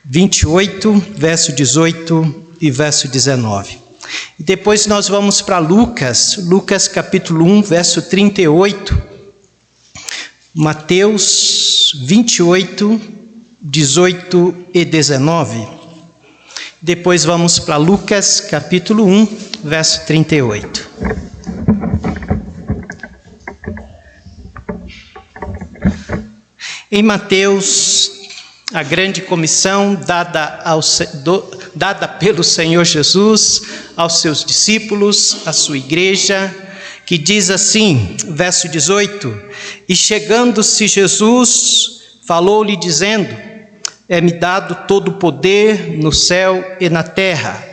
28, verso 18 e verso 19. E depois nós vamos para Lucas capítulo 1, verso 38, Mateus 28, 18 e 19. Depois vamos para Lucas capítulo 1, verso 38. Em Mateus, a grande comissão dada pelo Senhor Jesus aos seus discípulos, à sua igreja, que diz assim, verso 18: E chegando-se Jesus, falou-lhe dizendo: É-me dado todo o poder no céu e na terra.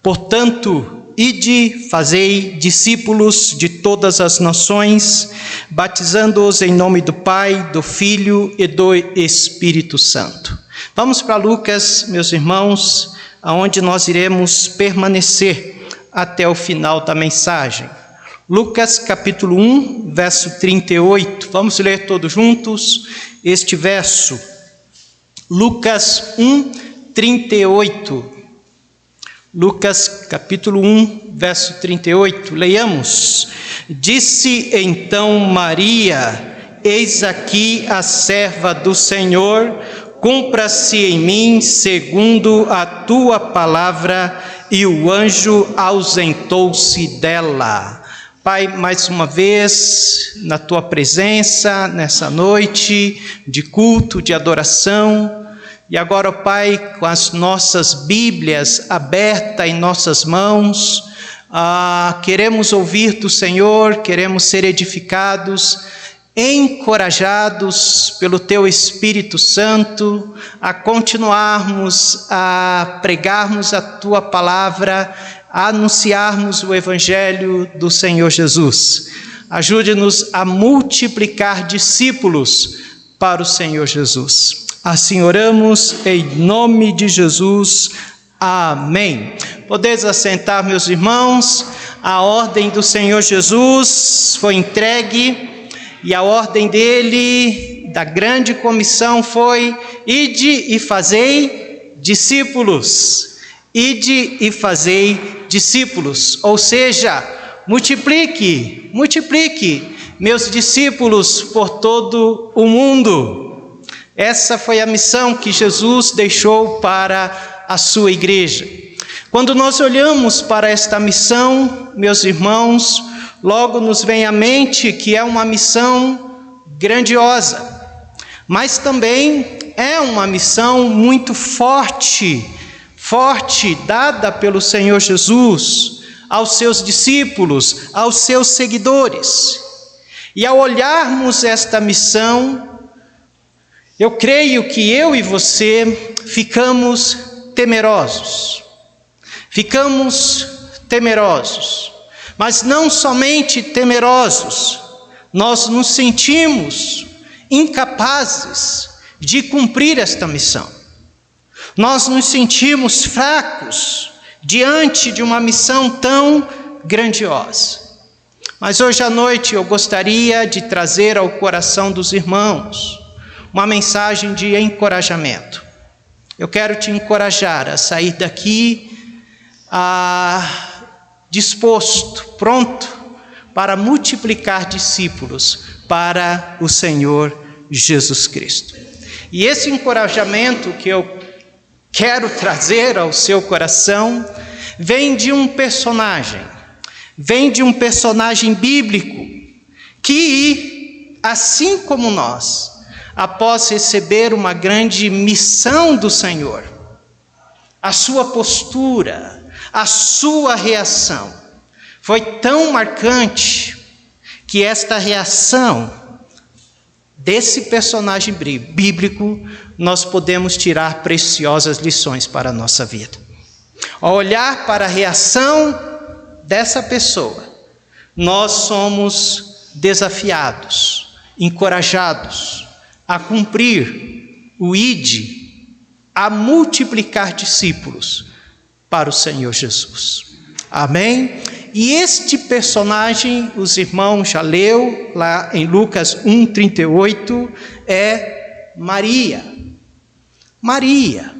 Portanto, ide, fazei discípulos de todas as nações, batizando-os em nome do Pai, do Filho e do Espírito Santo. Vamos para Lucas, meus irmãos, aonde nós iremos permanecer até o final da mensagem. Lucas capítulo 1, verso 38. Vamos ler todos juntos este verso. Lucas 1, 38. Lucas capítulo 1, verso 38, leiamos. Disse então Maria: Eis aqui a serva do Senhor, cumpra-se em mim segundo a tua palavra. E o anjo ausentou-se dela. Pai, mais uma vez, na tua presença, nessa noite de culto, de adoração, e agora, Pai, com as nossas Bíblias abertas em nossas mãos, queremos ouvir do Senhor, queremos ser edificados, encorajados pelo Teu Espírito Santo, a continuarmos a pregarmos a Tua palavra, a anunciarmos o Evangelho do Senhor Jesus. Ajude-nos a multiplicar discípulos para o Senhor Jesus. Assim oramos em nome de Jesus. Amém. Podeis assentar, meus irmãos. A ordem do Senhor Jesus foi entregue e a ordem dele, da grande comissão, foi: ide e fazei discípulos. Ide e fazei discípulos. Ou seja, multiplique meus discípulos por todo o mundo. Essa foi a missão que Jesus deixou para a sua igreja. Quando nós olhamos para esta missão, meus irmãos, logo nos vem à mente que é uma missão grandiosa, mas também é uma missão muito forte, dada pelo Senhor Jesus aos seus discípulos, aos seus seguidores. E ao olharmos esta missão, eu creio que eu e você ficamos temerosos, mas não somente temerosos, nós nos sentimos incapazes de cumprir esta missão. Nós nos sentimos fracos diante de uma missão tão grandiosa. Mas hoje à noite eu gostaria de trazer ao coração dos irmãos uma mensagem de encorajamento. Eu quero te encorajar a sair daqui disposto, pronto para multiplicar discípulos para o Senhor Jesus Cristo. E esse encorajamento que eu quero trazer ao seu coração vem de um personagem bíblico que, assim como nós, após receber uma grande missão do Senhor, a sua postura, a sua reação foi tão marcante que esta reação desse personagem bíblico nós podemos tirar preciosas lições para a nossa vida. Ao olhar para a reação dessa pessoa, nós somos desafiados, encorajados a cumprir o ide, a multiplicar discípulos para o Senhor Jesus. Amém? E este personagem, os irmãos já leu lá em Lucas 1:38, é Maria. Maria.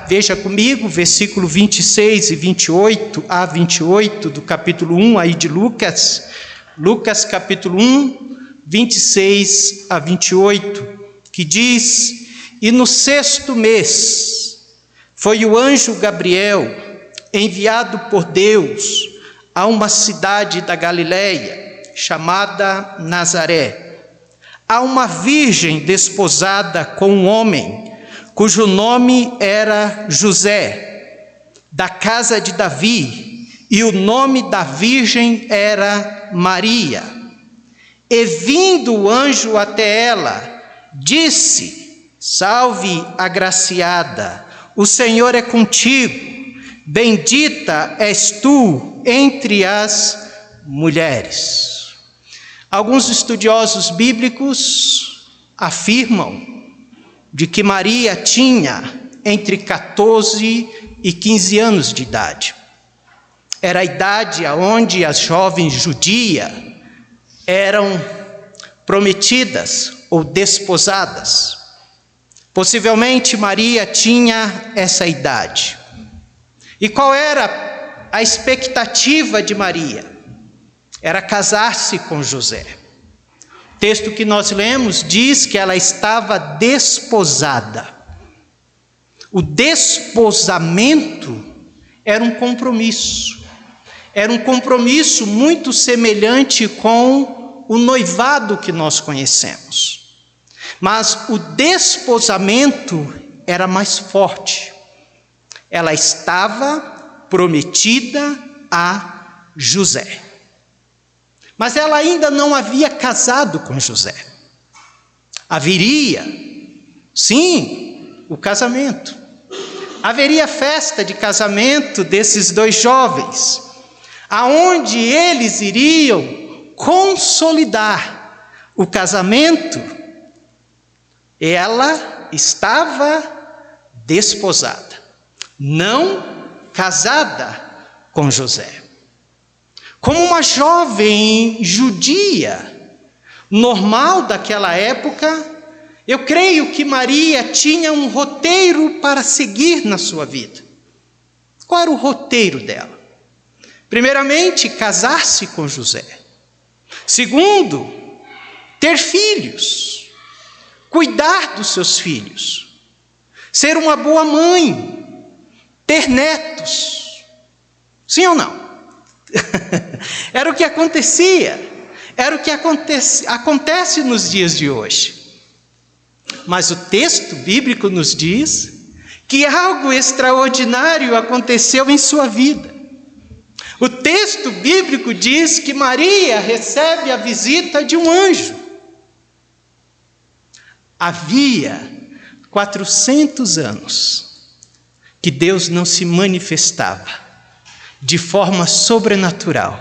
Veja comigo, versículo 26 e 28 a 28 do capítulo 1 aí de Lucas. Lucas capítulo 1, 26 a 28, que diz: E no 6º mês foi o anjo Gabriel, enviado por Deus a uma cidade da Galileia, chamada Nazaré, a uma virgem desposada com um homem, cujo nome era José, da casa de Davi, e o nome da virgem era Maria. E vindo o anjo até ela, disse: Salve, agraciada, o Senhor é contigo, bendita és tu entre as mulheres. Alguns estudiosos bíblicos afirmam de que Maria tinha entre 14 e 15 anos de idade. Era a idade onde as jovens judias eram prometidas ou desposadas. Possivelmente Maria tinha essa idade. E qual era a expectativa de Maria? Era casar-se com José. O texto que nós lemos diz que ela estava desposada. O desposamento era um compromisso. Era um compromisso muito semelhante com o noivado que nós conhecemos. Mas o desposamento era mais forte. Ela estava prometida a José. Mas ela ainda não havia casado com José. Haveria, sim, o casamento. Haveria festa de casamento desses dois jovens, aonde eles iriam consolidar o casamento. Ela estava desposada, não casada com José. Como uma jovem judia, normal daquela época, eu creio que Maria tinha um roteiro para seguir na sua vida. Qual era o roteiro dela? Primeiramente, casar-se com José. Segundo, ter filhos, cuidar dos seus filhos, ser uma boa mãe, ter netos. Sim ou não? Era o que acontecia, era o que acontece nos dias de hoje. Mas o texto bíblico nos diz que algo extraordinário aconteceu em sua vida. O texto bíblico diz que Maria recebe a visita de um anjo. Havia 400 anos que Deus não se manifestava de forma sobrenatural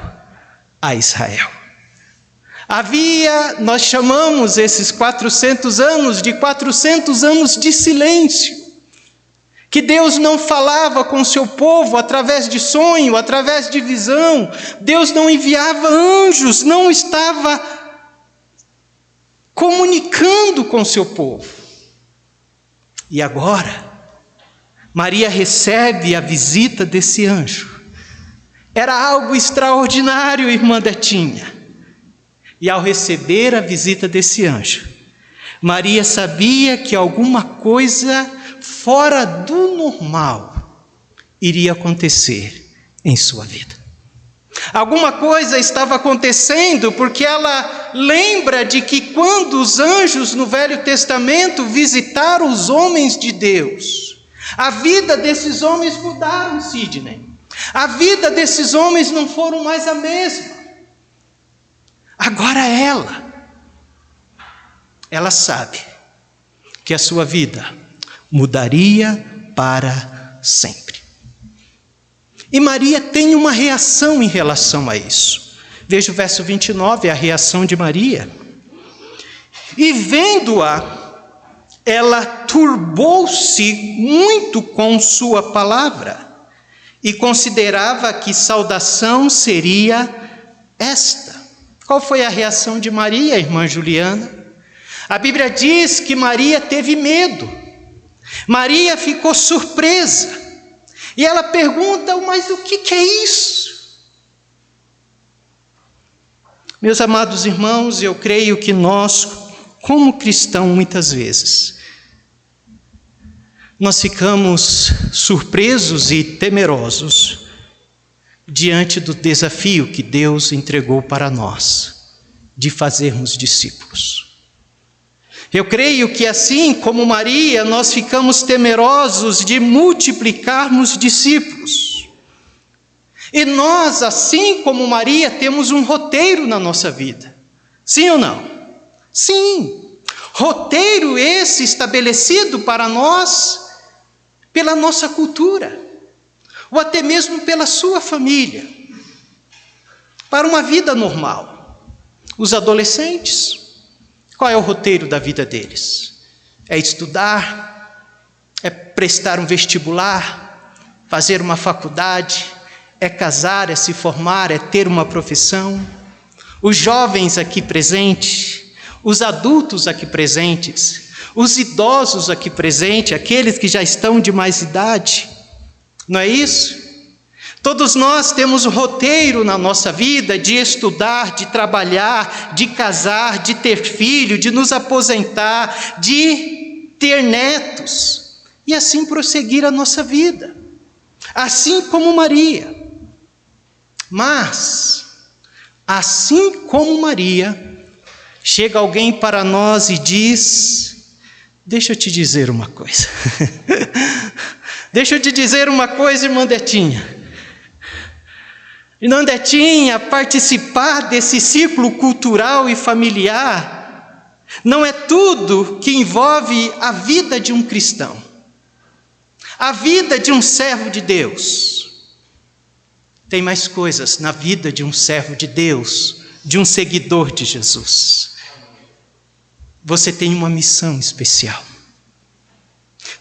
a Israel. Nós chamamos esses 400 anos de 400 anos de silêncio, que Deus não falava com o seu povo através de sonho, através de visão. Deus não enviava anjos, não estava comunicando com o seu povo. E agora, Maria recebe a visita desse anjo. Era algo extraordinário, irmã Betinha. E ao receber a visita desse anjo, Maria sabia que alguma coisa fora do normal iria acontecer em sua vida. Alguma coisa estava acontecendo, porque ela lembra de que quando os anjos no Velho Testamento visitaram os homens de Deus, a vida desses homens mudaram, Sidney. A vida desses homens não foram mais a mesma. Agora ela sabe que a sua vida mudaria para sempre. E Maria tem uma reação em relação a isso. Veja o verso 29, a reação de Maria. E vendo-a, ela turbou-se muito com sua palavra, e considerava que saudação seria esta. Qual foi a reação de Maria, irmã Juliana? A Bíblia diz que Maria teve medo. Maria ficou surpresa. E ela pergunta: mas o que é isso? Meus amados irmãos, eu creio que nós, como cristãos, muitas vezes, nós ficamos surpresos e temerosos diante do desafio que Deus entregou para nós, de fazermos discípulos. Eu creio que assim como Maria, nós ficamos temerosos de multiplicarmos discípulos. E nós, assim como Maria, temos um roteiro na nossa vida. Sim ou não? Sim. Roteiro esse estabelecido para nós pela nossa cultura, ou até mesmo pela sua família, para uma vida normal. Os adolescentes, qual é o roteiro da vida deles? É estudar, é prestar um vestibular, fazer uma faculdade, é casar, é se formar, é ter uma profissão. Os jovens aqui presentes, os adultos aqui presentes, os idosos aqui presentes, aqueles que já estão de mais idade, não é isso? Todos nós temos um roteiro na nossa vida de estudar, de trabalhar, de casar, de ter filho, de nos aposentar, de ter netos, e assim prosseguir a nossa vida, assim como Maria. Mas, assim como Maria, chega alguém para nós e diz: deixa eu te dizer uma coisa. Deixa eu te dizer uma coisa, irmã Detinha. Irmã Detinha, participar desse ciclo cultural e familiar não é tudo que envolve a vida de um cristão, a vida de um servo de Deus. Tem mais coisas na vida de um servo de Deus, de um seguidor de Jesus. Você tem uma missão especial.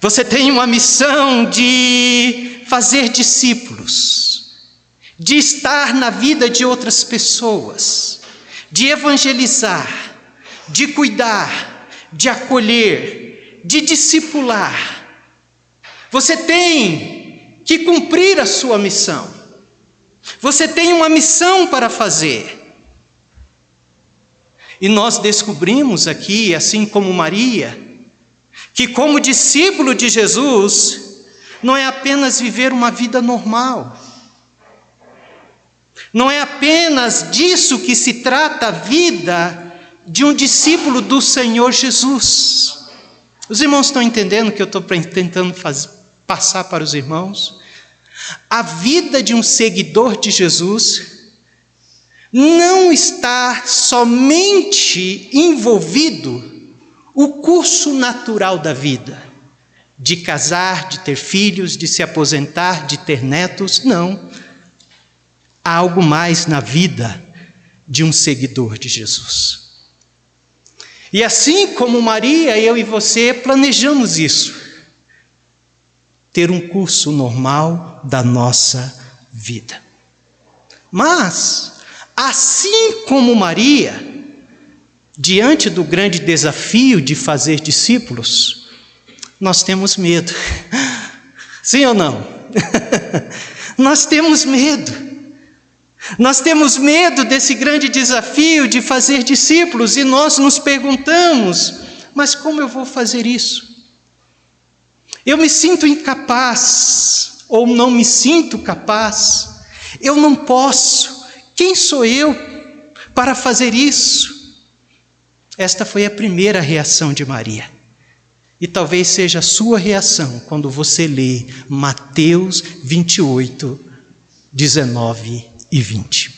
Você tem uma missão de fazer discípulos, de estar na vida de outras pessoas, de evangelizar, de cuidar, de acolher, de discipular. Você tem que cumprir a sua missão. Você tem uma missão para fazer. E nós descobrimos aqui, assim como Maria, que como discípulo de Jesus, não é apenas viver uma vida normal. Não é apenas disso que se trata a vida de um discípulo do Senhor Jesus. Os irmãos estão entendendo o que eu estou tentando passar para os irmãos? A vida de um seguidor de Jesus não está somente envolvido o curso natural da vida, de casar, de ter filhos, de se aposentar, de ter netos. Não. Há algo mais na vida de um seguidor de Jesus. E assim como Maria, eu e você planejamos isso. Ter um curso normal da nossa vida. Mas, assim como Maria, diante do grande desafio de fazer discípulos, nós temos medo. Sim ou não? Nós temos medo. Nós temos medo desse grande desafio de fazer discípulos e nós nos perguntamos: mas como eu vou fazer isso? Eu me sinto incapaz ou não me sinto capaz. Eu não posso. Quem sou eu para fazer isso? Esta foi a primeira reação de Maria. E talvez seja a sua reação quando você lê Mateus 28, 19 e 20.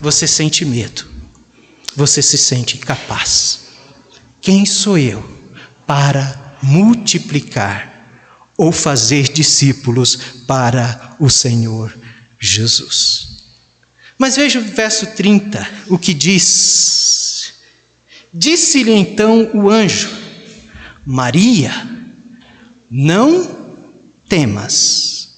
Você sente medo. Você se sente incapaz. Quem sou eu para multiplicar ou fazer discípulos para o Senhor Jesus? Mas veja o verso 30, o que diz: disse-lhe então o anjo: Maria, não temas,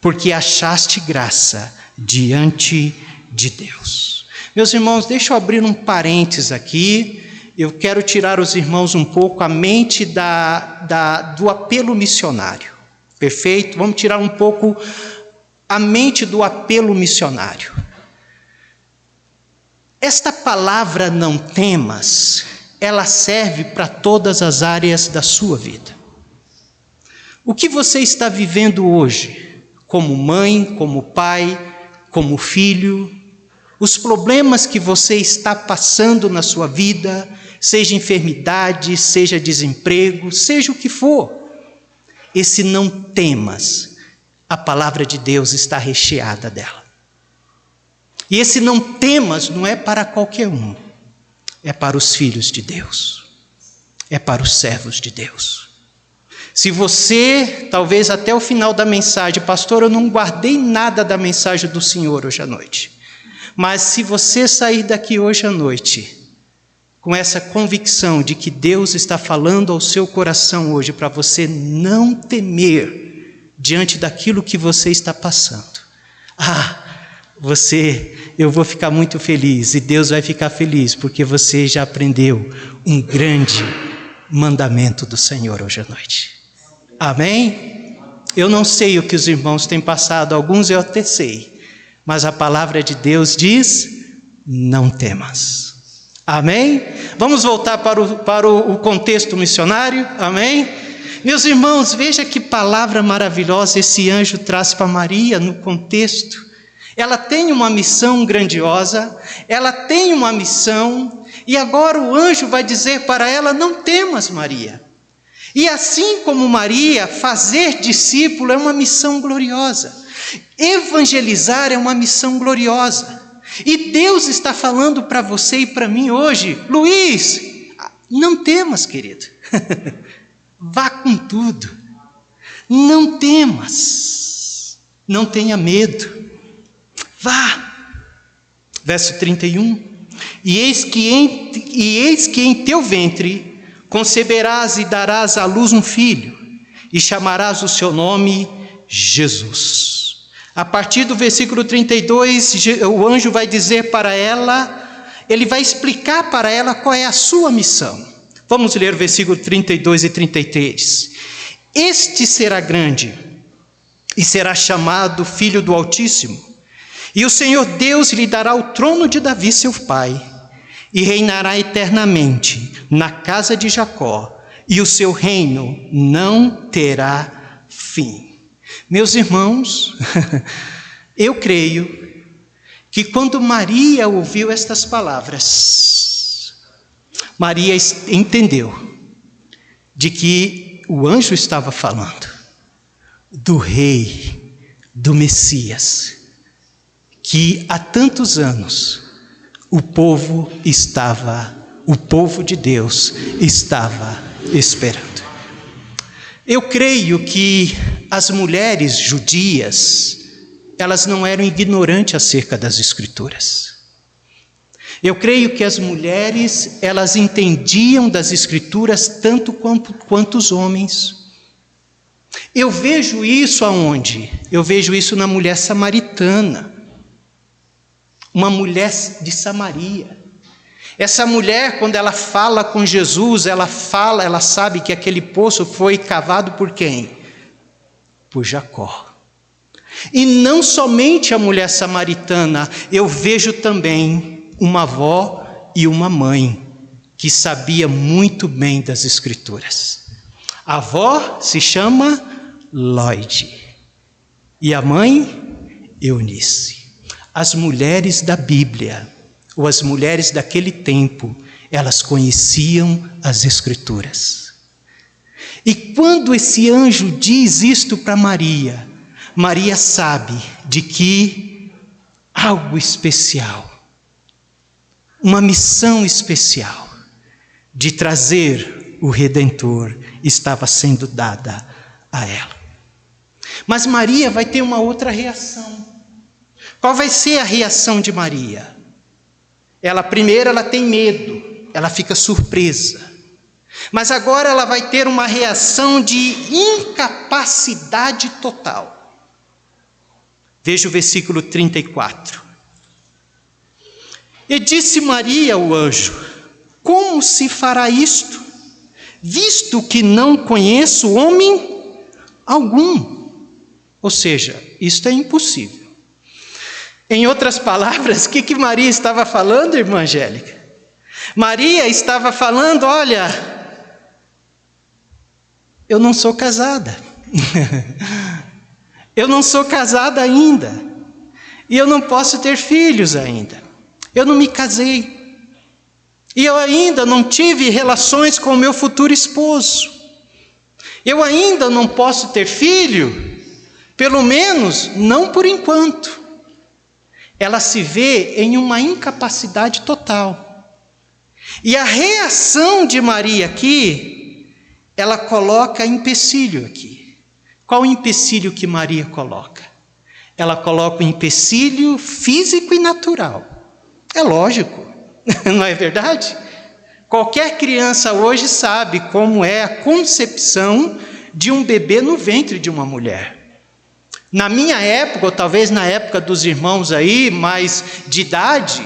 porque achaste graça diante de Deus. Meus irmãos, deixa eu abrir um parênteses aqui eu quero tirar os irmãos um pouco a mente do apelo missionário. Perfeito? Vamos tirar um pouco a mente do apelo missionário. Esta palavra não temas, ela serve para todas as áreas da sua vida. O que você está vivendo hoje, como mãe, como pai, como filho, os problemas que você está passando na sua vida, seja enfermidade, seja desemprego, seja o que for, esse não temas, a palavra de Deus está recheada dela. E esse não temas não é para qualquer um, é para os filhos de Deus, é para os servos de Deus. Se você, talvez até o final da mensagem, pastor, eu não guardei nada da mensagem do Senhor hoje à noite, mas se você sair daqui hoje à noite, com essa convicção de que Deus está falando ao seu coração hoje, para você não temer diante daquilo que você está passando, eu vou ficar muito feliz, e Deus vai ficar feliz, porque você já aprendeu um grande mandamento do Senhor hoje à noite. Amém? Eu não sei o que os irmãos têm passado, alguns eu até sei, mas a palavra de Deus diz, não temas. Amém? Vamos voltar para o contexto missionário, amém? Meus irmãos, veja que palavra maravilhosa esse anjo traz para Maria no contexto. Ela tem uma missão grandiosa, ela tem uma missão, e agora o anjo vai dizer para ela, não temas, Maria. E assim como Maria, fazer discípulo é uma missão gloriosa, evangelizar é uma missão gloriosa, e Deus está falando para você e para mim hoje, Luiz, não temas, querido, vá com tudo, não temas, não tenha medo, vá. Verso 31, e eis que em teu ventre conceberás e darás à luz um filho, e chamarás o seu nome Jesus. A partir do versículo 32, o anjo vai dizer para ela, ele vai explicar para ela qual é a sua missão. Vamos ler o versículo 32 e 33. Este será grande, e será chamado Filho do Altíssimo, e o Senhor Deus lhe dará o trono de Davi seu pai, e reinará eternamente na casa de Jacó, e o seu reino não terá fim. Meus irmãos, eu creio que quando Maria ouviu estas palavras, Maria entendeu de que o anjo estava falando do rei, do Messias, que há tantos anos o povo de Deus estava esperando. Eu creio que as mulheres judias, elas não eram ignorantes acerca das Escrituras. Eu creio que as mulheres, elas entendiam das Escrituras tanto quanto os homens. Eu vejo isso aonde? Eu vejo isso na mulher samaritana, uma mulher de Samaria. Essa mulher, quando ela fala com Jesus, ela sabe que aquele poço foi cavado por quem? Por Jacó. E não somente a mulher samaritana, eu vejo também uma avó e uma mãe que sabia muito bem das Escrituras. A avó se chama Lloyd e a mãe Eunice. As mulheres da Bíblia, ou as mulheres daquele tempo, elas conheciam as Escrituras. E quando esse anjo diz isto para Maria, Maria sabe de que algo especial, uma missão especial de trazer o Redentor estava sendo dada a ela. Mas Maria vai ter uma outra reação. Qual vai ser a reação de Maria? Primeiro ela tem medo, ela fica surpresa. Mas agora ela vai ter uma reação de incapacidade total. Veja o versículo 34. E disse Maria ao anjo: como se fará isto, visto que não conheço homem algum? Ou seja, isto é impossível. Em outras palavras, o que Maria estava falando, irmã Angélica? Maria estava falando, olha, eu não sou casada. Eu não sou casada ainda. E eu não posso ter filhos ainda. Eu não me casei. E eu ainda não tive relações com o meu futuro esposo. Eu ainda não posso ter filho, pelo menos não por enquanto. Ela se vê em uma incapacidade total. E a reação de Maria aqui, ela coloca empecilho aqui. Qual o empecilho que Maria coloca? Ela coloca o empecilho físico e natural. É lógico, não é verdade? Qualquer criança hoje sabe como é a concepção de um bebê no ventre de uma mulher. Na minha época, ou talvez na época dos irmãos aí, mais de idade,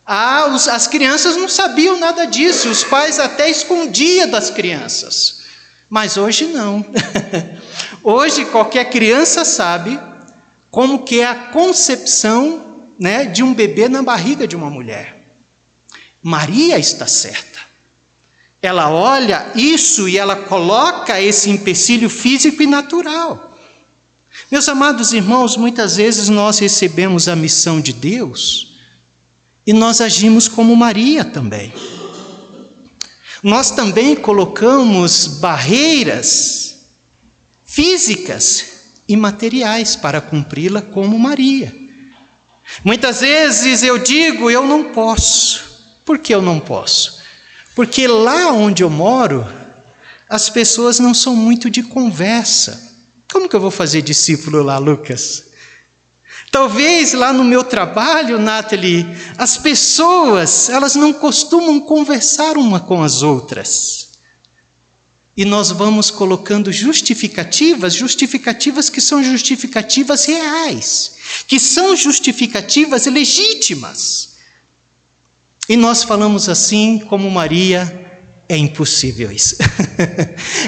as crianças não sabiam nada disso, os pais até escondiam das crianças. Mas hoje não. Hoje qualquer criança sabe como que é a concepção, né, de um bebê na barriga de uma mulher. Maria está certa. Ela olha isso e ela coloca esse empecilho físico e natural. Meus amados irmãos, muitas vezes nós recebemos a missão de Deus e nós agimos como Maria também. Nós também colocamos barreiras físicas e materiais para cumpri-la como Maria. Muitas vezes eu digo, eu não posso. Por que eu não posso? Porque lá onde eu moro, as pessoas não são muito de conversa. Como que eu vou fazer discípulo lá, Lucas? Talvez lá no meu trabalho, Nathalie, as pessoas, elas não costumam conversar uma com as outras. E nós vamos colocando justificativas que são justificativas reais, que são justificativas legítimas. E nós falamos assim, como Maria, é impossível isso.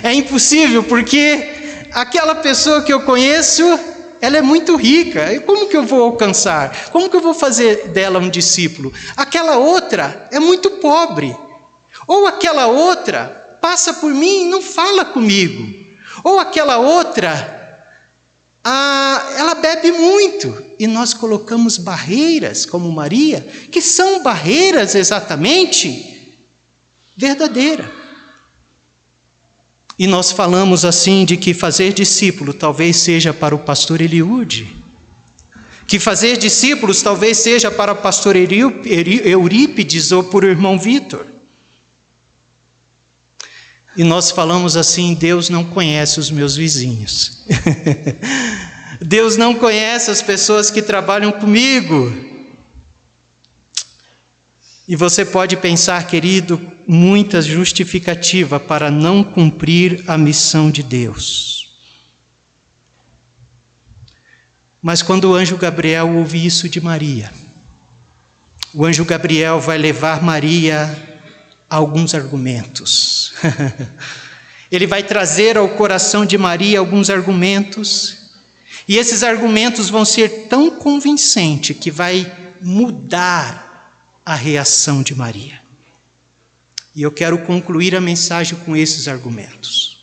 É impossível porque aquela pessoa que eu conheço, ela é muito rica. E como que eu vou alcançar? Como que eu vou fazer dela um discípulo? Aquela outra é muito pobre. Ou aquela outra passa por mim e não fala comigo. Ou aquela outra, ela bebe muito. E nós colocamos barreiras, como Maria, que são barreiras exatamente verdadeiras. E nós falamos assim de que fazer discípulo talvez seja para o pastor Eliúde, que fazer discípulos talvez seja para o pastor Eurípides ou para o irmão Vitor. E nós falamos assim, Deus não conhece os meus vizinhos. Deus não conhece as pessoas que trabalham comigo. E você pode pensar, querido, muita justificativa para não cumprir a missão de Deus. Mas quando o anjo Gabriel ouve isso de Maria, o anjo Gabriel vai levar Maria a alguns argumentos. Ele vai trazer ao coração de Maria alguns argumentos, e esses argumentos vão ser tão convincentes que vai mudar a reação de Maria. E eu quero concluir a mensagem com esses argumentos.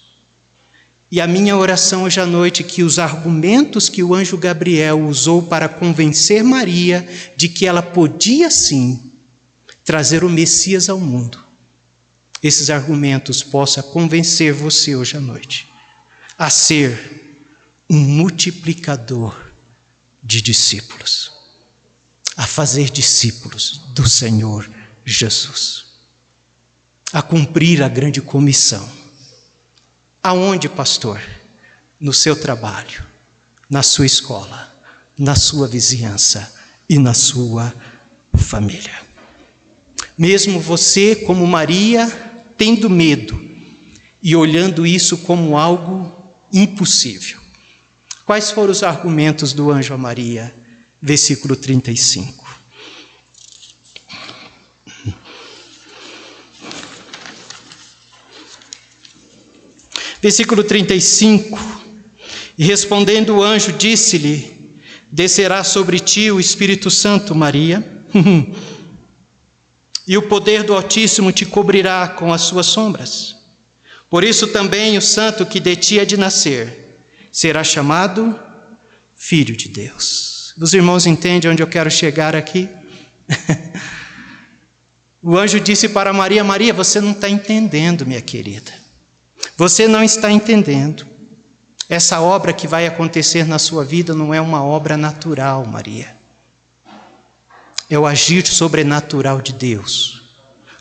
E a minha oração hoje à noite é que os argumentos que o anjo Gabriel usou para convencer Maria de que ela podia sim trazer o Messias ao mundo, esses argumentos possam convencer você hoje à noite a ser um multiplicador de discípulos, a fazer discípulos do Senhor Jesus, a cumprir a grande comissão. Aonde, pastor? No seu trabalho, na sua escola, na sua vizinhança e na sua família. Mesmo você, como Maria, tendo medo e olhando isso como algo impossível. Quais foram os argumentos do anjo a Maria? Versículo 35. Versículo 35. E respondendo o anjo, disse-lhe: descerá sobre ti o Espírito Santo, Maria, e o poder do Altíssimo te cobrirá com as suas sombras. Por isso também o santo que de ti há de nascer será chamado Filho de Deus. Os irmãos entendem onde eu quero chegar aqui? O anjo disse para Maria: Maria, você não está entendendo, minha querida. Você não está entendendo. Essa obra que vai acontecer na sua vida não é uma obra natural, Maria. É o agir sobrenatural de Deus,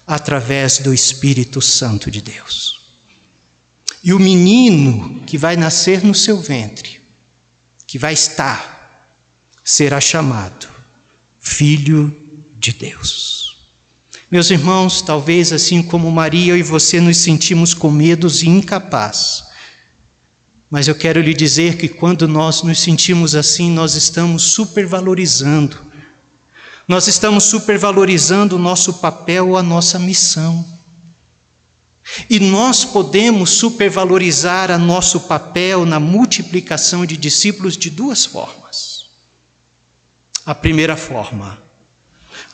através do Espírito Santo de Deus. E o menino que vai nascer no seu ventre, que vai estar, será chamado Filho de Deus. Meus irmãos, talvez assim como Maria, eu e você nos sentimos com medos e incapazes. Mas eu quero lhe dizer que quando nós nos sentimos assim, nós estamos supervalorizando. Nós estamos supervalorizando o nosso papel ou a nossa missão. E nós podemos supervalorizar o nosso papel na multiplicação de discípulos de duas formas. A primeira forma,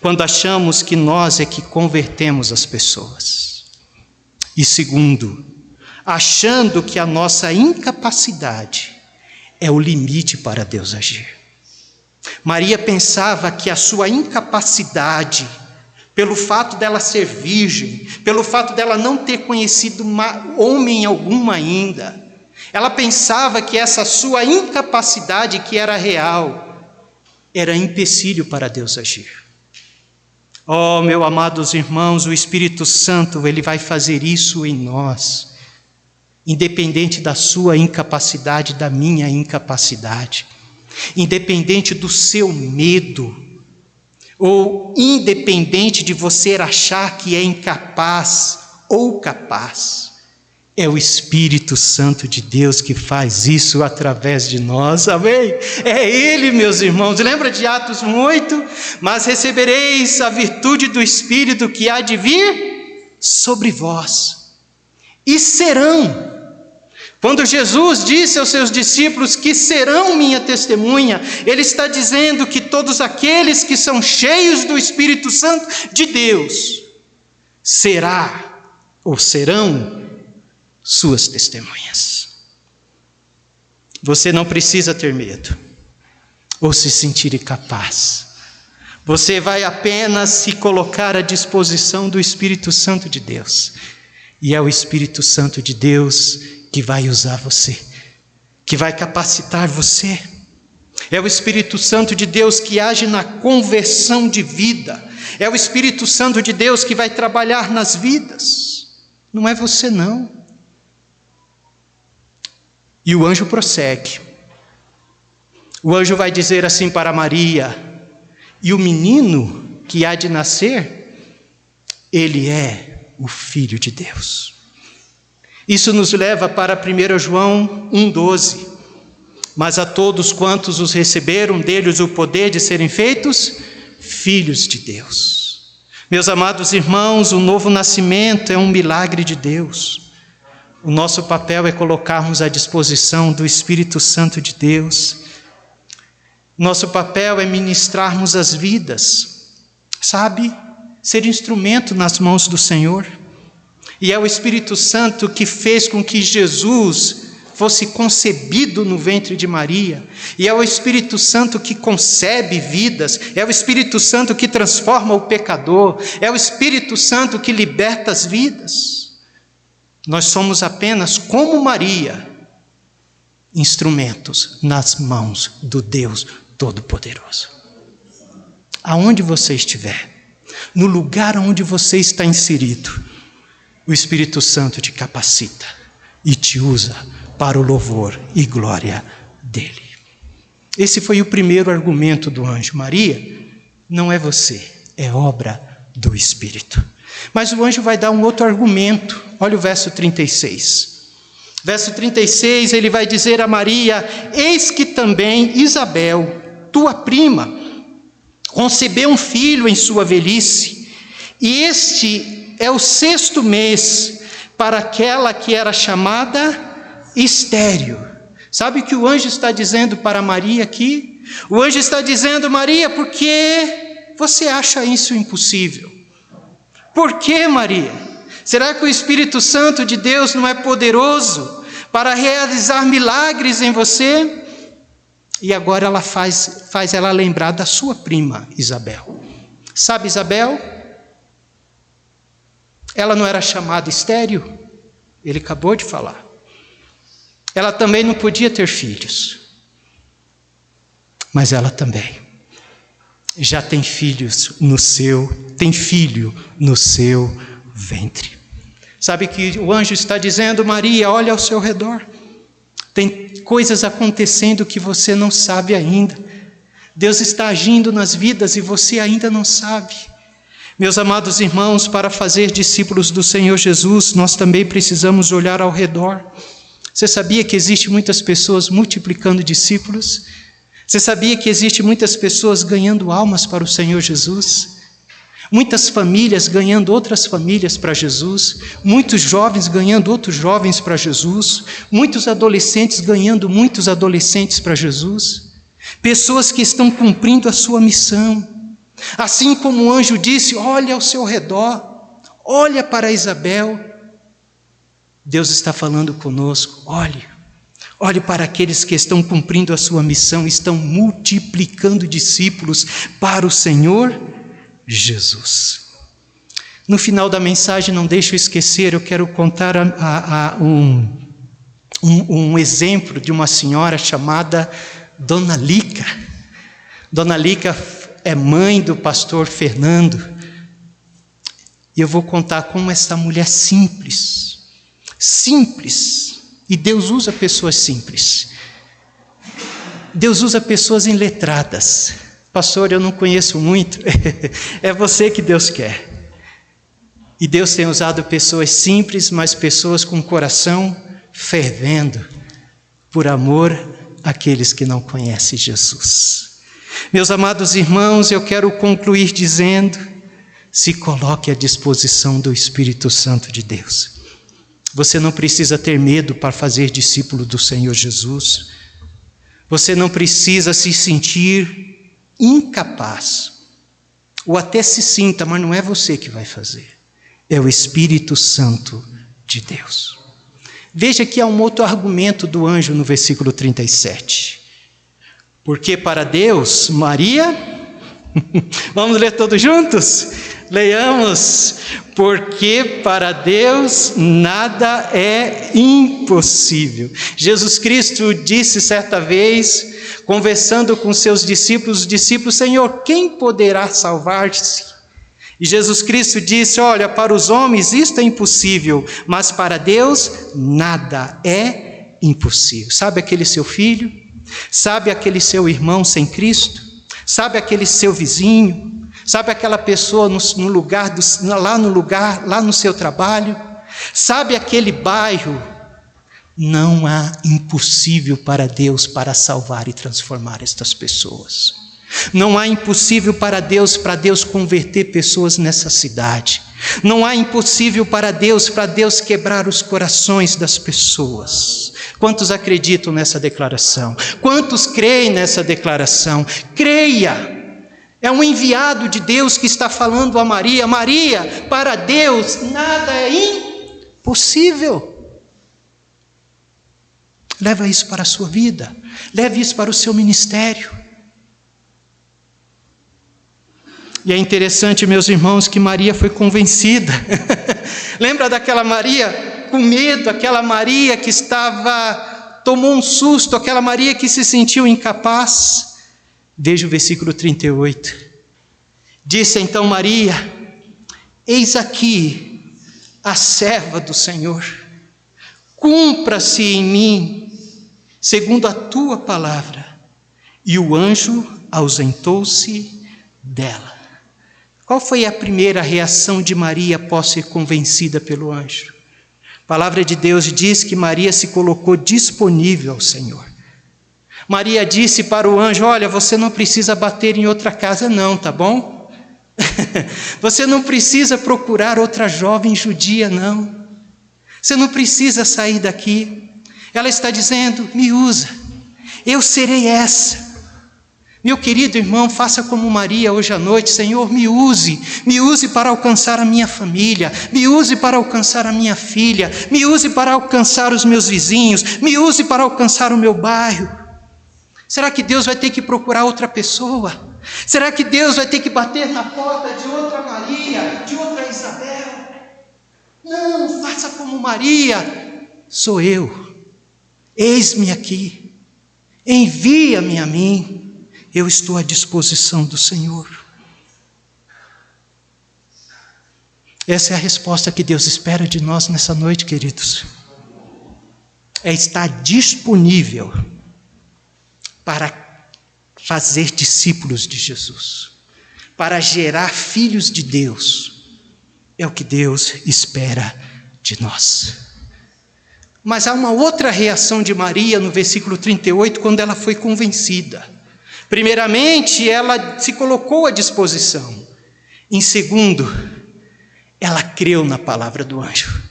quando achamos que nós é que convertemos as pessoas. E segundo, achando que a nossa incapacidade é o limite para Deus agir. Maria pensava que a sua incapacidade, pelo fato dela ser virgem, pelo fato dela não ter conhecido homem algum ainda, ela pensava que essa sua incapacidade, que era real, era empecilho para Deus agir. Oh, meus amados irmãos, o Espírito Santo, ele vai fazer isso em nós, independente da sua incapacidade, da minha incapacidade, independente do seu medo, ou independente de você achar que é incapaz ou capaz, é o Espírito Santo de Deus que faz isso através de nós, amém? É Ele, meus irmãos. Lembra de Atos 8? Mas recebereis a virtude do Espírito que há de vir sobre vós, e serão. Quando Jesus disse aos seus discípulos que serão minha testemunha, Ele está dizendo que todos aqueles que são cheios do Espírito Santo de Deus, serão suas testemunhas. Você não precisa ter medo, ou se sentir incapaz. Você vai apenas se colocar à disposição do Espírito Santo de Deus. E é o Espírito Santo de Deus que vai usar você, que vai capacitar você. É o Espírito Santo de Deus que age na conversão de vida. É o Espírito Santo de Deus que vai trabalhar nas vidas. Não é você não. E o anjo prossegue. O anjo vai dizer assim para Maria: e o menino que há de nascer, ele é o Filho de Deus. Isso nos leva para 1 João 1,12. Mas a todos quantos os receberam, deles o poder de serem feitos filhos de Deus. Meus amados irmãos, o novo nascimento é um milagre de Deus. O nosso papel é colocarmos à disposição do Espírito Santo de Deus. Nosso papel é ministrarmos as vidas, sabe? Ser instrumento nas mãos do Senhor. E é o Espírito Santo que fez com que Jesus fosse concebido no ventre de Maria. E é o Espírito Santo que concebe vidas. É o Espírito Santo que transforma o pecador. É o Espírito Santo que liberta as vidas. Nós somos apenas, como Maria, instrumentos nas mãos do Deus Todo-Poderoso. Aonde você estiver, no lugar onde você está inserido, o Espírito Santo te capacita e te usa para o louvor e glória dele. Esse foi o primeiro argumento do anjo. Maria, não é você, é obra do Espírito. Mas o anjo vai dar um outro argumento. Olha o verso 36. Verso 36, ele vai dizer a Maria: eis que também Isabel, tua prima, concebeu um filho em sua velhice, e este é o 6º mês para aquela que era chamada estéril. Sabe o que o anjo está dizendo para Maria aqui? O anjo está dizendo: Maria, por que você acha isso impossível? Por que, Maria? Será que o Espírito Santo de Deus não é poderoso para realizar milagres em você? E agora ela faz ela lembrar da sua prima Isabel. Sabe Isabel? Ela não era chamada estéril? Ele acabou de falar. Ela também não podia ter filhos. Mas ela também já tem filho no seu ventre. Sabe que o anjo está dizendo: Maria, olha ao seu redor. Tem coisas acontecendo que você não sabe ainda. Deus está agindo nas vidas e você ainda não sabe. Meus amados irmãos, para fazer discípulos do Senhor Jesus, nós também precisamos olhar ao redor. Você sabia que existe muitas pessoas multiplicando discípulos? Você sabia que existe muitas pessoas ganhando almas para o Senhor Jesus? Muitas famílias ganhando outras famílias para Jesus, muitos jovens ganhando outros jovens para Jesus, muitos adolescentes ganhando muitos adolescentes para Jesus, pessoas que estão cumprindo a sua missão. Assim como o anjo disse: olha ao seu redor, olha para Isabel. Deus está falando conosco: olhe para aqueles que estão cumprindo a sua missão, estão multiplicando discípulos para o Senhor Jesus. No final da mensagem, não deixe eu esquecer, eu quero contar um exemplo de uma senhora chamada Dona Lica. Dona Lica é mãe do pastor Fernando, e eu vou contar como essa mulher simples, e Deus usa pessoas simples, Deus usa pessoas iletradas. Pastor, eu não conheço muito. É você que Deus quer. E Deus tem usado pessoas simples, mas pessoas com o coração fervendo por amor àqueles que não conhecem Jesus. Meus amados irmãos, eu quero concluir dizendo: se coloque à disposição do Espírito Santo de Deus. Você não precisa ter medo para fazer discípulo do Senhor Jesus. Você não precisa se sentir incapaz, ou até se sinta, mas não é você que vai fazer, é o Espírito Santo de Deus. Veja que há um outro argumento do anjo no versículo 37. Porque para Deus, Maria, vamos ler todos juntos? Leiamos: porque para Deus nada é impossível. Jesus Cristo disse certa vez, conversando com seus discípulos, os discípulos: Senhor, quem poderá salvar-se? E Jesus Cristo disse: olha, para os homens isto é impossível, mas para Deus nada é impossível. Sabe aquele seu filho? Sabe aquele seu irmão sem Cristo? Sabe aquele seu vizinho? Sabe aquela pessoa lá no seu trabalho? Sabe aquele bairro? Não há impossível para Deus para salvar e transformar estas pessoas. Não há impossível para Deus converter pessoas nessa cidade. Não há impossível para Deus quebrar os corações das pessoas. Quantos acreditam nessa declaração? Quantos creem nessa declaração? Creia! É um enviado de Deus que está falando a Maria: Maria, para Deus nada é impossível. Leva isso para a sua vida, leve isso para o seu ministério. E é interessante, meus irmãos, que Maria foi convencida. Lembra daquela Maria com medo, aquela Maria que tomou um susto, aquela Maria que se sentiu incapaz? Veja o versículo 38. Disse então Maria: eis aqui a serva do Senhor, cumpra-se em mim segundo a tua palavra. E o anjo ausentou-se dela. Qual foi a primeira reação de Maria após ser convencida pelo anjo? A palavra de Deus diz que Maria se colocou disponível ao Senhor. Maria disse para o anjo: olha, você não precisa bater em outra casa não, tá bom? Você não precisa procurar outra jovem judia não. Você não precisa sair daqui. Ela está dizendo: me usa, eu serei essa. Meu querido irmão, faça como Maria hoje à noite: Senhor, me use para alcançar a minha família, me use para alcançar a minha filha, me use para alcançar os meus vizinhos, me use para alcançar o meu bairro. Será que Deus vai ter que procurar outra pessoa? Será que Deus vai ter que bater na porta de outra Maria, de outra Isabel? Não, faça como Maria: sou eu, eis-me aqui, envia-me a mim. Eu estou à disposição do Senhor. Essa é a resposta que Deus espera de nós nessa noite, queridos. É estar disponível para fazer discípulos de Jesus, para gerar filhos de Deus. É o que Deus espera de nós. Mas há uma outra reação de Maria no versículo 38, quando ela foi convencida. Primeiramente, ela se colocou à disposição. Em segundo, ela creu na palavra do anjo.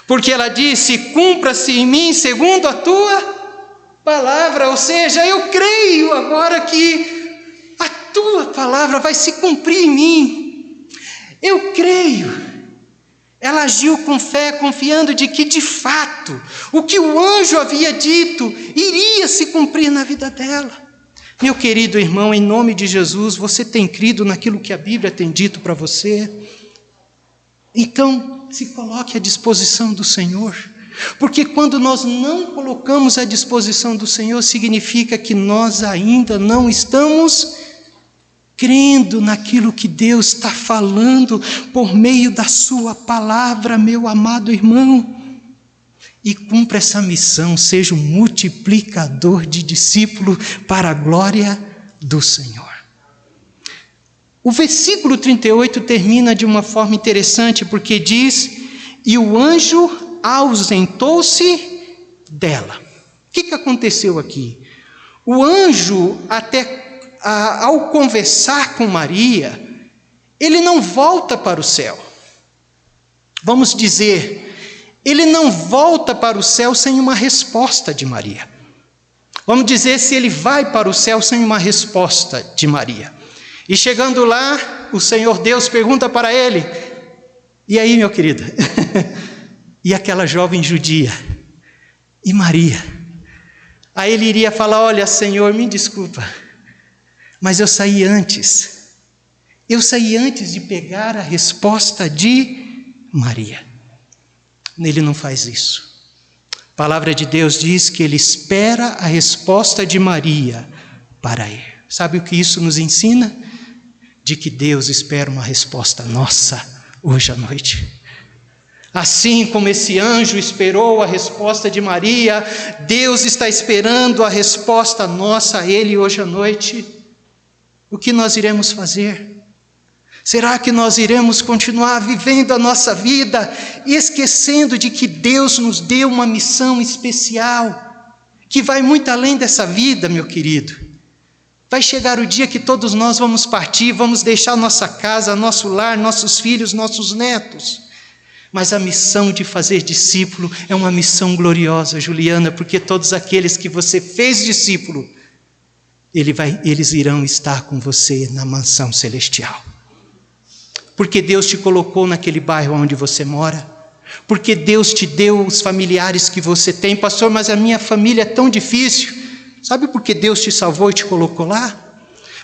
Porque ela disse: cumpra-se em mim segundo a tua palavra. Ou seja, eu creio agora que a tua palavra vai se cumprir em mim. Eu creio. Ela agiu com fé, confiando de que, de fato, o que o anjo havia dito iria se cumprir na vida dela. Meu querido irmão, em nome de Jesus, você tem crido naquilo que a Bíblia tem dito para você? Então, se coloque à disposição do Senhor. Porque quando nós não colocamos à disposição do Senhor, significa que nós ainda não estamos crendo naquilo que Deus está falando por meio da sua palavra, meu amado irmão. E cumpra essa missão, seja um multiplicador de discípulos para a glória do Senhor. O versículo 38 termina de uma forma interessante, porque diz: e o anjo ausentou-se dela. O que aconteceu aqui? O anjo, ao conversar com Maria, ele não volta para o céu. Vamos dizer, ele não volta para o céu sem uma resposta de Maria. Vamos dizer, se ele vai para o céu sem uma resposta de Maria. E chegando lá, o Senhor Deus pergunta para ele: e aí, meu querido? E aquela jovem judia? E Maria? Aí ele iria falar: olha, Senhor, me desculpa, mas eu saí antes. Eu saí antes de pegar a resposta de Maria. Ele não faz isso. A palavra de Deus diz que ele espera a resposta de Maria para ir. Sabe o que isso nos ensina? De que Deus espera uma resposta nossa hoje à noite. Assim como esse anjo esperou a resposta de Maria, Deus está esperando a resposta nossa a Ele hoje à noite. O que nós iremos fazer? Será que nós iremos continuar vivendo a nossa vida, esquecendo de que Deus nos deu uma missão especial, que vai muito além dessa vida, meu querido? Vai chegar o dia que todos nós vamos partir, vamos deixar nossa casa, nosso lar, nossos filhos, nossos netos. Mas a missão de fazer discípulo é uma missão gloriosa, Juliana, porque todos aqueles que você fez discípulo, eles irão estar com você na mansão celestial. Porque Deus te colocou naquele bairro onde você mora, porque Deus te deu os familiares que você tem. Pastor, mas a minha família é tão difícil. Sabe por que Deus te salvou e te colocou lá?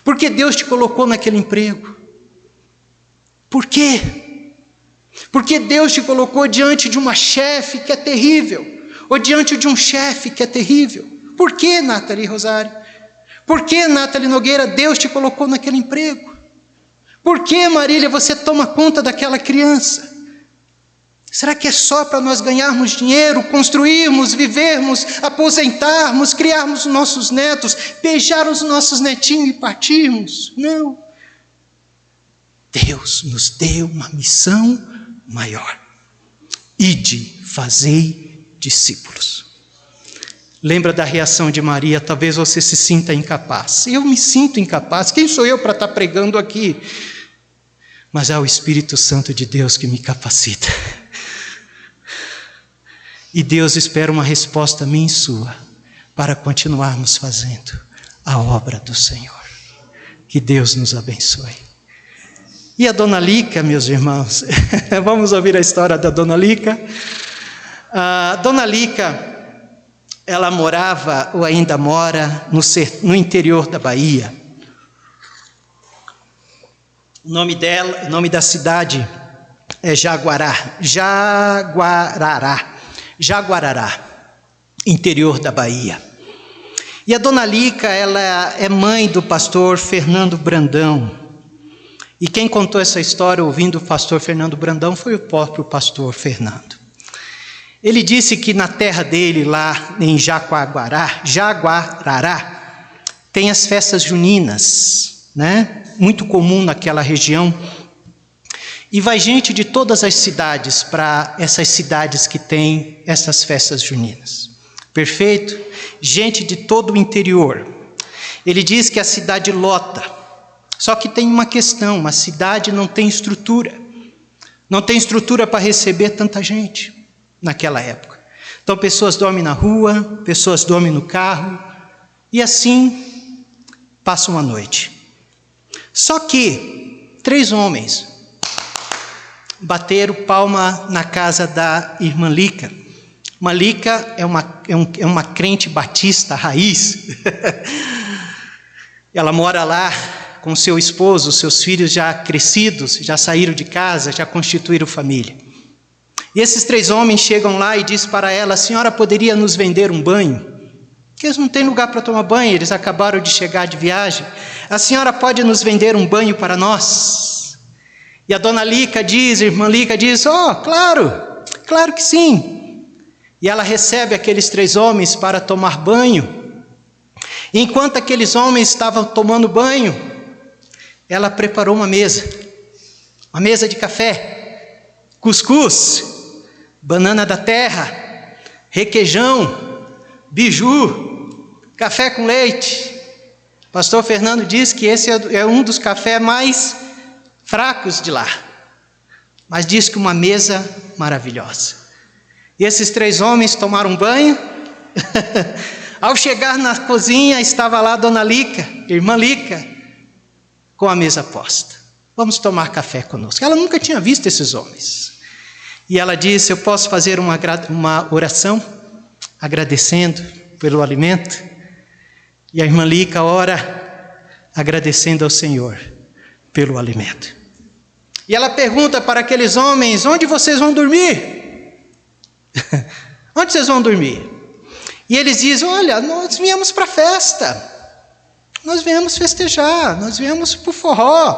Porque Deus te colocou naquele emprego. Por quê? Porque Deus te colocou diante de uma chefe que é terrível, ou diante de um chefe que é terrível. Por que, Nathalie Rosário? Por que, Nathalie Nogueira, Deus te colocou naquele emprego? Por que, Marília, você toma conta daquela criança? Será que é só para nós ganharmos dinheiro, construirmos, vivermos, aposentarmos, criarmos nossos netos, beijar os nossos netinhos e partirmos? Não. Deus nos deu uma missão maior. Ide, fazei discípulos. Lembra da reação de Maria? Talvez você se sinta incapaz. Eu me sinto incapaz. Quem sou eu para estar pregando aqui? Mas é o Espírito Santo de Deus que me capacita. E Deus espera uma resposta minha e sua para continuarmos fazendo a obra do Senhor. Que Deus nos abençoe. E a Dona Lica, meus irmãos, vamos ouvir a história da Dona Lica. A Dona Lica, ela morava ou ainda mora no interior da Bahia. O nome da cidade é Jaguarará, interior da Bahia. E a Dona Lica, ela é mãe do pastor Fernando Brandão. E quem contou essa história ouvindo o pastor Fernando Brandão foi o próprio pastor Fernando. Ele disse que na terra dele, lá em Jaguarará, tem as festas juninas, né? Muito comum naquela região. E vai gente de todas as cidades para essas cidades que têm essas festas juninas. Perfeito? Gente de todo o interior. Ele diz que a cidade lota. Só que tem uma questão, a cidade não tem estrutura. Não tem estrutura para receber tanta gente naquela época. Então pessoas dormem na rua, pessoas dormem no carro, e assim passam a noite. Só que 3 homens bateram palma na casa da irmã Lica. Uma Lica é uma crente batista raiz. Ela mora lá com seu esposo, seus filhos já crescidos, já saíram de casa, já constituíram família. E esses 3 homens chegam lá e dizem para ela: a senhora poderia nos vender um banho? Porque eles não têm lugar para tomar banho, eles acabaram de chegar de viagem. A senhora pode nos vender um banho para nós? E a Dona Lica diz, a irmã Lica diz: claro que sim. E ela recebe aqueles 3 homens para tomar banho. E enquanto aqueles homens estavam tomando banho, ela preparou uma mesa de café, cuscuz, banana da terra, requeijão, biju, café com leite. Pastor Fernando diz que esse é um dos cafés mais fracos de lá, mas diz que uma mesa maravilhosa. E esses 3 homens tomaram banho. Ao chegar na cozinha, estava lá a Dona Lica, irmã Lica, com a mesa posta. Vamos tomar café conosco. Ela nunca tinha visto esses homens. E ela disse: eu posso fazer uma oração agradecendo pelo alimento? E a irmã Lica ora agradecendo ao Senhor pelo alimento. E ela pergunta para aqueles homens: onde vocês vão dormir? Onde vocês vão dormir? E eles dizem: olha, nós viemos para a festa. Nós viemos festejar, nós viemos para o forró,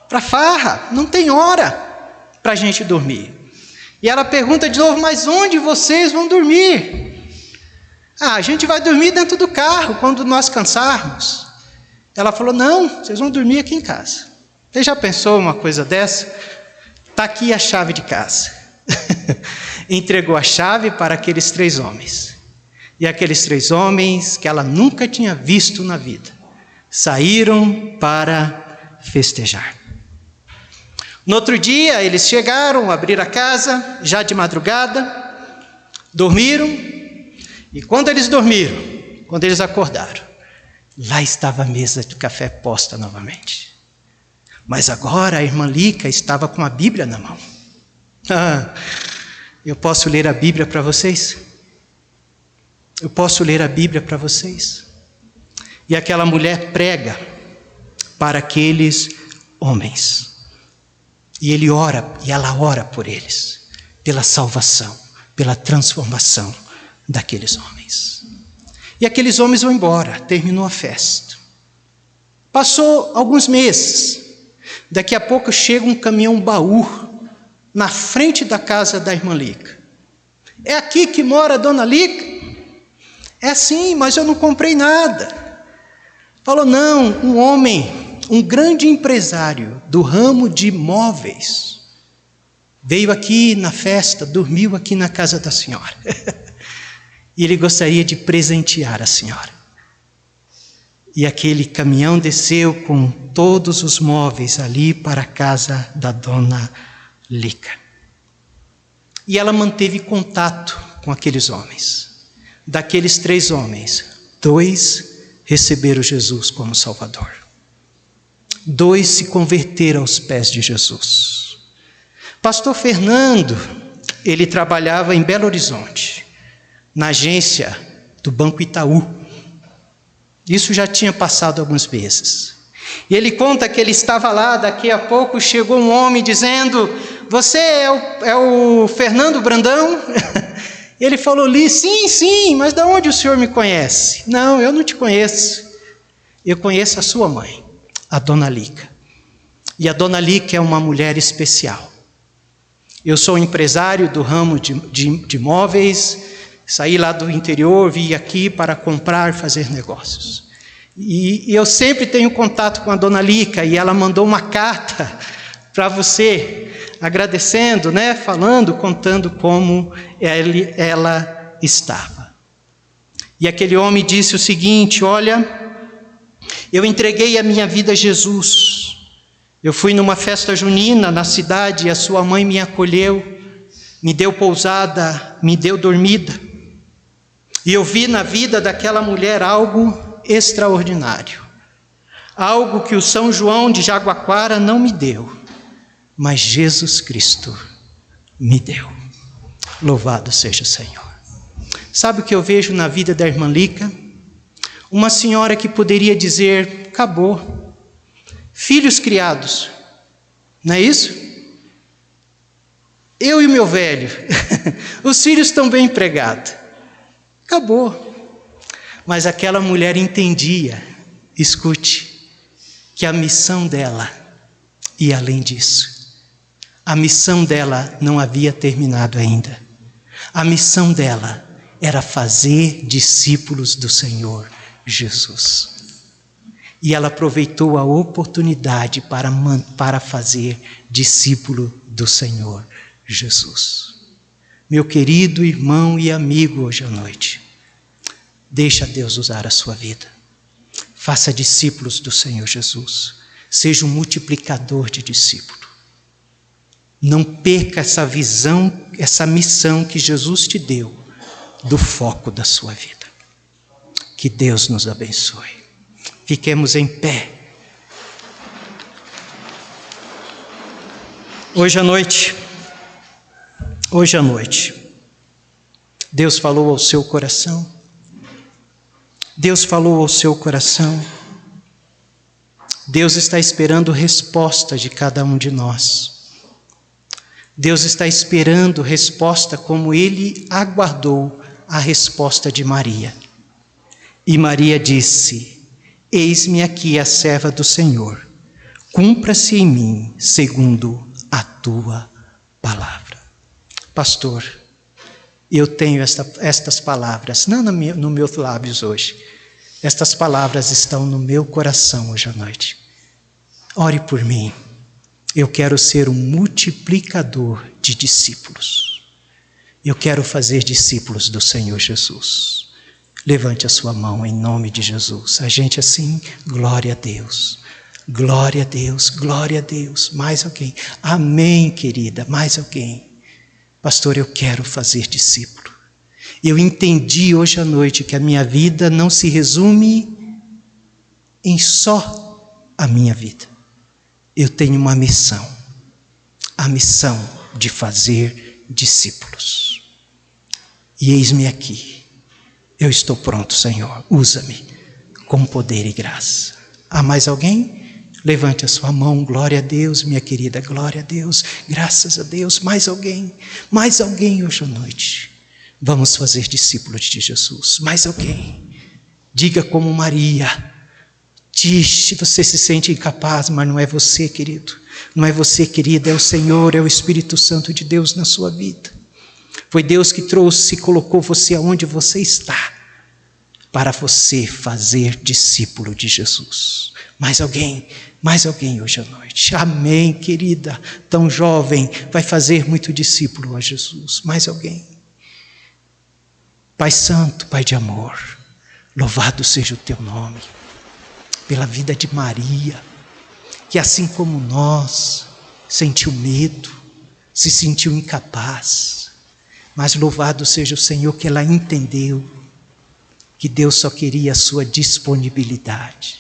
para a farra, não tem hora para a gente dormir. E ela pergunta de novo: mas onde vocês vão dormir? A gente vai dormir dentro do carro, quando nós cansarmos. Ela falou: não, vocês vão dormir aqui em casa. Você já pensou uma coisa dessa? Está aqui a chave de casa. Entregou a chave para aqueles 3 homens. E aqueles 3 homens que ela nunca tinha visto na vida, saíram para festejar. No outro dia, eles chegaram, abriram a casa, já de madrugada, dormiram, e quando eles dormiram, quando eles acordaram, lá estava a mesa de café posta novamente. Mas agora a irmã Lica estava com a Bíblia na mão. Eu posso ler a Bíblia para vocês? Eu posso ler a Bíblia para vocês? E aquela mulher prega para aqueles homens. E ela ora por eles, pela salvação, pela transformação daqueles homens. E aqueles homens vão embora, terminou a festa. Passou alguns meses. Daqui a pouco chega um caminhão baú na frente da casa da irmã Lica. É aqui que mora a Dona Lica? É sim, mas eu não comprei nada. Falou: não, um homem, um grande empresário do ramo de móveis, veio aqui na festa, dormiu aqui na casa da senhora. E ele gostaria de presentear a senhora. E aquele caminhão desceu com todos os móveis ali para a casa da Dona Lica. E ela manteve contato com aqueles homens. Daqueles 3 homens, 2 receberam Jesus como Salvador. 2 se converteram aos pés de Jesus. Pastor Fernando, ele trabalhava em Belo Horizonte, na agência do Banco Itaú. Isso já tinha passado algumas vezes. E ele conta que ele estava lá, daqui a pouco chegou um homem dizendo: você é o Fernando Brandão? Ele falou ali: sim, mas de onde o senhor me conhece? Não, eu não te conheço. Eu conheço a sua mãe, a Dona Lica. E a Dona Lica é uma mulher especial. Eu sou empresário do ramo de imóveis, saí lá do interior, vim aqui para comprar, fazer negócios. E eu sempre tenho contato com a Dona Lica, e ela mandou uma carta para você, agradecendo, falando, contando como ela estava. E aquele homem disse o seguinte: olha, eu entreguei a minha vida a Jesus. Eu fui numa festa junina na cidade e a sua mãe me acolheu, me deu pousada, me deu dormida. E eu vi na vida daquela mulher algo extraordinário. Algo que o São João de Jaguaquara não me deu, mas Jesus Cristo me deu. Louvado seja o Senhor. Sabe o que eu vejo na vida da irmã Lica? Uma senhora que poderia dizer: acabou. Filhos criados, não é isso? Eu e o meu velho, os filhos estão bem empregados. Acabou. Mas aquela mulher entendia, escute, que a missão dela ia além disso. A missão dela não havia terminado ainda. A missão dela era fazer discípulos do Senhor Jesus. E ela aproveitou a oportunidade para fazer discípulo do Senhor Jesus. Meu querido irmão e amigo, hoje à noite, deixa Deus usar a sua vida. Faça discípulos do Senhor Jesus. Seja um multiplicador de discípulos. Não perca essa visão, essa missão que Jesus te deu, do foco da sua vida. Que Deus nos abençoe. Fiquemos em pé. Hoje à noite, Deus falou ao seu coração. Deus falou ao seu coração. Deus está esperando resposta de cada um de nós. Deus está esperando resposta como Ele aguardou a resposta de Maria. E Maria disse: eis-me aqui a serva do Senhor, cumpra-se em mim segundo a tua palavra. Pastor, eu tenho estas palavras, não nos meus lábios hoje. Estas palavras estão no meu coração hoje à noite. Ore por mim. Eu quero ser um multiplicador de discípulos. Eu quero fazer discípulos do Senhor Jesus. Levante a sua mão em nome de Jesus. A gente assim, glória a Deus. Glória a Deus, glória a Deus. Mais alguém? Amém, querida, mais alguém? Pastor, eu quero fazer discípulo. Eu entendi hoje à noite que a minha vida não se resume em só a minha vida. Eu tenho uma missão. A missão de fazer discípulos. E eis-me aqui. Eu estou pronto, Senhor. Usa-me com poder e graça. Há mais alguém? Levante a sua mão. Glória a Deus, minha querida. Glória a Deus. Graças a Deus. Mais alguém? Mais alguém hoje à noite? Vamos fazer discípulos de Jesus. Mais alguém? Diga como Maria. Diz, você se sente incapaz, mas não é você, querido. Não é você, querida. É o Senhor, é o Espírito Santo de Deus na sua vida. Foi Deus que trouxe e colocou você aonde você está, para você fazer discípulo de Jesus. Mais alguém hoje à noite? Amém, querida, tão jovem, vai fazer muito discípulo a Jesus. Mais alguém? Pai Santo, Pai de amor, louvado seja o teu nome, pela vida de Maria, que assim como nós, sentiu medo, se sentiu incapaz. Mas louvado seja o Senhor que ela entendeu que Deus só queria a sua disponibilidade.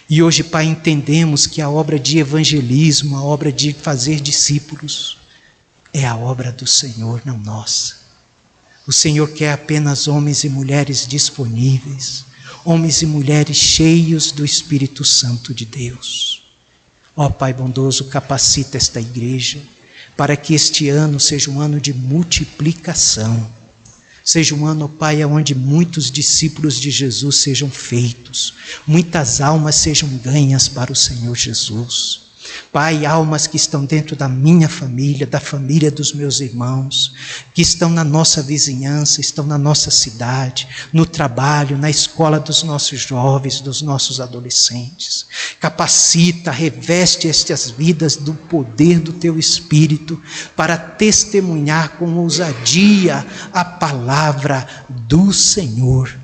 E hoje, Pai, entendemos que a obra de evangelismo, a obra de fazer discípulos, é a obra do Senhor, não nossa. O Senhor quer apenas homens e mulheres disponíveis, homens e mulheres cheios do Espírito Santo de Deus. Ó Pai bondoso, capacita esta igreja, para que este ano seja um ano de multiplicação. Seja um ano, Pai, onde muitos discípulos de Jesus sejam feitos, muitas almas sejam ganhas para o Senhor Jesus. Pai, almas que estão dentro da minha família, da família dos meus irmãos, que estão na nossa vizinhança, estão na nossa cidade, no trabalho, na escola dos nossos jovens, dos nossos adolescentes. Capacita, reveste estas vidas do poder do Teu Espírito para testemunhar com ousadia a palavra do Senhor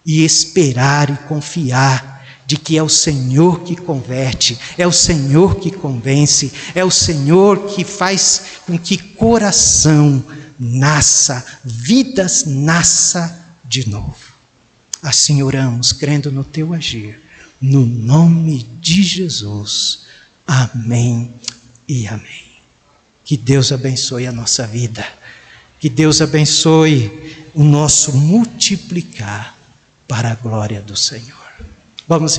e esperar e confiar de que é o Senhor que converte, é o Senhor que convence, é o Senhor que faz com que coração nasça, vidas nasça de novo. Assim oramos, crendo no Teu agir, no nome de Jesus. Amém e amém. Que Deus abençoe a nossa vida, que Deus abençoe o nosso multiplicar para a glória do Senhor. Vamos